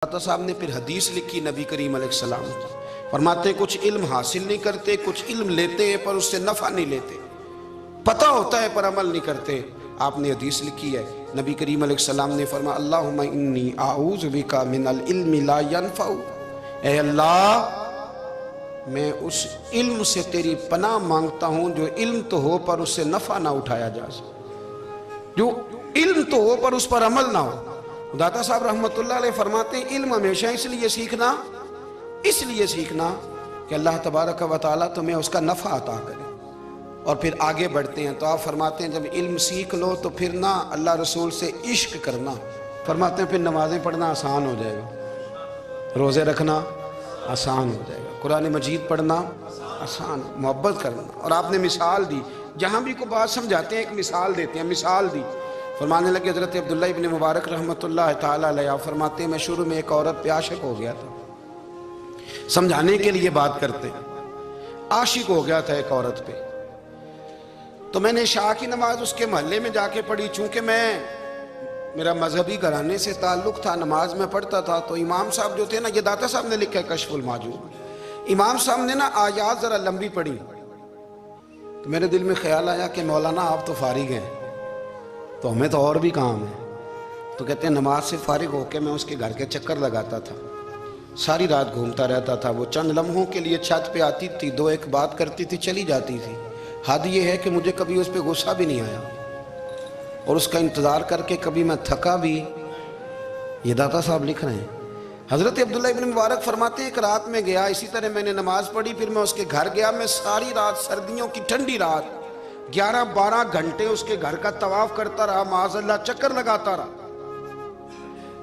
दाता साहब ने फिर हदीस लिखी नबी करीम अलैहिस्सलाम की। फरमाते हैं कुछ इल्म हासिल नहीं करते, कुछ इल्म लेते हैं पर उससे नफा नहीं लेते, पता होता है पर अमल नहीं करते। आपने हदीस लिखी है, नबी करीम अलैहिस्सलाम ने फरमाया अल्लाहुम्मा इन्नी आऊज़ु बिका मिनल इल्मि ला यनफ़उ, ऐ अल्लाह मैं उस इल्म से तेरी पनाह मांगता हूँ जो इल्म तो हो पर उससे नफा ना उठाया जा सके, जो इल्म तो हो पर उस पर अमल ना हो। दाता साहब रहमतुल्लाह अलैह फरमाते हैं इल्म हमेशा इसलिए सीखना कि अल्लाह तबारक व तआला तुम्हें उसका नफ़ा अता करे। और फिर आगे बढ़ते हैं तो आप फरमाते हैं जब इल्म सीख लो तो फिर ना अल्लाह रसूल से इश्क करना, फरमाते हैं फिर नमाज़ें पढ़ना आसान हो जाएगा, रोज़े रखना आसान हो जाएगा, कुरान मजीद पढ़ना आसान, मोहब्बत करना। और आपने मिसाल दी, जहाँ भी कोई बात समझाते हैं एक मिसाल देते हैं, मिसाल दी। फरमाने लगे हज़रत अब्दुल्लाह इब्न मुबारक रहमतुल्लाह ताला अलैह फरमाते हैं मैं शुरू में एक औरत पे आशिक हो गया था, समझाने के लिए बात करते हैं, आशिक हो गया था एक औरत पे, तो मैंने शाह की नमाज उसके मोहल्ले में जाके पढ़ी। चूंकि मेरा मजहबी घराने से ताल्लुक़ था, नमाज में पढ़ता था, तो इमाम साहब जो थे ना, ये दाता साहब ने लिखा है कश्फुल माजूब, इमाम साहब ने ना आयात ज़रा लंबी पढ़ी, तो मेरे दिल में ख्याल आया कि मौलाना आप तो फारिग हैं, तो हमें तो और भी काम है। तो कहते हैं नमाज से फारिग होकर मैं उसके घर के चक्कर लगाता था, सारी रात घूमता रहता था। वो चंद लम्हों के लिए छत पे आती थी, दो एक बात करती थी, चली जाती थी। हद ये है कि मुझे कभी उस पर गुस्सा भी नहीं आया और उसका इंतज़ार करके कभी मैं थका भी। ये दाता साहब लिख रहे हैं। हज़रत अब्दुल्ला इब्न मुबारक फरमाते हैं एक रात में गया, इसी तरह मैंने नमाज पढ़ी, फिर मैं उसके घर गया। मैं सारी रात, सर्दियों की ठंडी रात, 11-12 घंटे उसके घर का तवाफ करता रहा, माज़अल्लाह चक्कर लगाता रहा।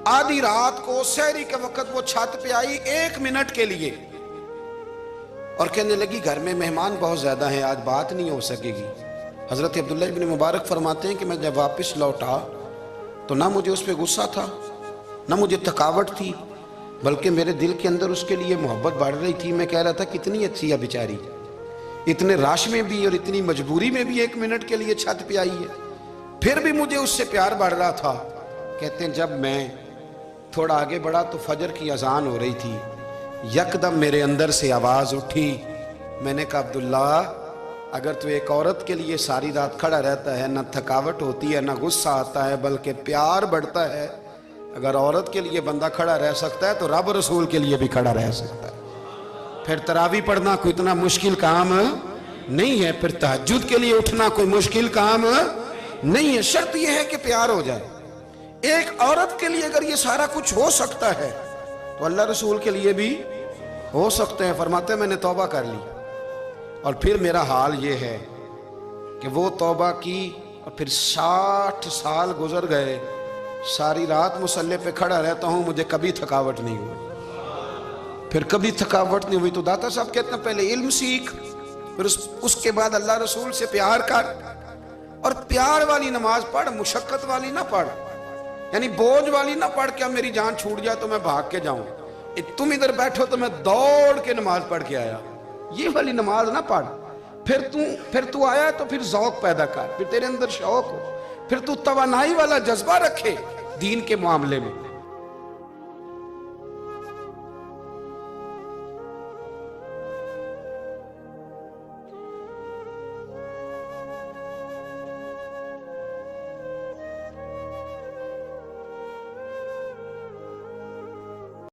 आधी रात को सहरी के वक्त वो छत पे आई 1 मिनट के लिए और कहने लगी घर में मेहमान बहुत ज्यादा हैं, आज बात नहीं हो सकेगी। हजरत अब्दुल्ला इब्न मुबारक फरमाते हैं कि मैं जब वापस लौटा तो ना मुझे उस पर गुस्सा था, ना मुझे थकावट थी, बल्कि मेरे दिल के अंदर उसके लिए मोहब्बत बढ़ रही थी। मैं कह रहा था कितनी अच्छी है बेचारी, इतने राश में भी और इतनी मजबूरी में भी 1 मिनट के लिए छत पे आई है, फिर भी मुझे उससे प्यार बढ़ रहा था। कहते हैं जब मैं थोड़ा आगे बढ़ा तो फजर की अजान हो रही थी, यकदम मेरे अंदर से आवाज़ उठी। मैंने कहा अब्दुल्ला अगर तू एक औरत के लिए सारी रात खड़ा रहता है, ना थकावट होती है, ना गुस्सा आता है, बल्कि प्यार बढ़ता है, अगर औरत के लिए बंदा खड़ा रह सकता है तो रब रसूल के लिए भी खड़ा रह सकता है। फिर तरावी पढ़ना कोई इतना मुश्किल काम नहीं है, फिर तहज्जुद के लिए उठना कोई मुश्किल काम नहीं है, शर्त यह है कि प्यार हो जाए। एक औरत के लिए अगर ये सारा कुछ हो सकता है तो अल्लाह रसूल के लिए भी हो सकते हैं। फरमाते मैंने तौबा कर ली और फिर मेरा हाल ये है कि वो तौबा की और फिर 60 साल गुजर गए, सारी रात मुसल्ले पे खड़ा रहता हूँ, मुझे कभी थकावट नहीं हुई, फिर कभी थकावट नहीं हुई। तो दाता साहब कहते हैं पहले इल्म सीख, फिर उसके बाद अल्लाह रसूल से प्यार कर, और प्यार वाली नमाज पढ़, मुशक्कत वाली ना पढ़, यानी बोझ वाली ना पढ़ के अब मेरी जान छूट जाए तो मैं भाग के जाऊं, तुम इधर बैठो तो मैं दौड़ के नमाज पढ़ के आया, ये वाली नमाज ना पढ़। फिर तू आया तो फिर ज़ौक़ पैदा कर, फिर तेरे अंदर शौक हो, फिर तू तवानाई वाला जज्बा रखे दीन के मामले में।